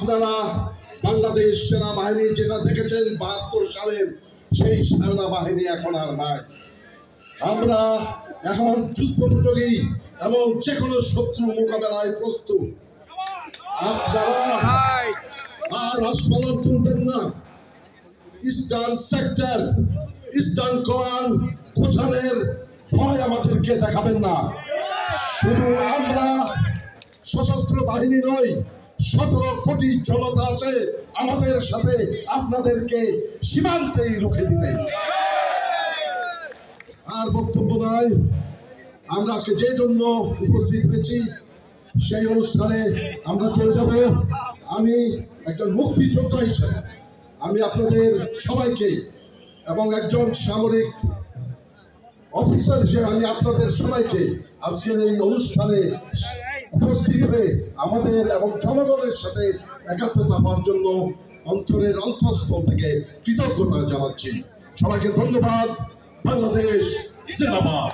আপনারা বাংলাদেশ সেনাবাহিনী যেটা দেখেছেন ৭২ সালের সেই সেনাবাহিনী এখন আর নাই। আমরা এখন যুদ্ধোপযোগী এবং যে কোনো শত্রু মোকাবেলায় প্রস্তুত। আপনারা আর আস্ফালন তুলবেন না। ইস্টার্ন সেক্টর, ইস্টার্ন কমান্ড কোথানের ভয় আমাদেরকে দেখাবেন না। শুধু আমরা সশস্ত্র বাহিনী নই, ১৭ কোটি জনতা আছে আমাদের সাথে আপনাদেরকে সীমান্তেই রুখে দিতে। আর বক্তব্য নয়, আমরা আজকে যে জন্য উপস্থিত হয়েছি সেই অনুষ্ঠানে আমরা চলে যাব। আমি একজন মুক্তিযোদ্ধা হিসেবে আমি আপনাদের সবাইকে এবং একজন সামরিক অফিসার হিসেবে আমি আপনাদের সবাইকে আজকের এই অনুষ্ঠানে উপস্থিত হয়ে আমাদের এবং জনগণের সাথে একাত্মতা হওয়ার জন্য অন্তরের অন্তঃস্থল থেকে কৃতজ্ঞতা জানাচ্ছি। সবাইকে ধন্যবাদ। বাংলাদেশ জিন্দাবাদ।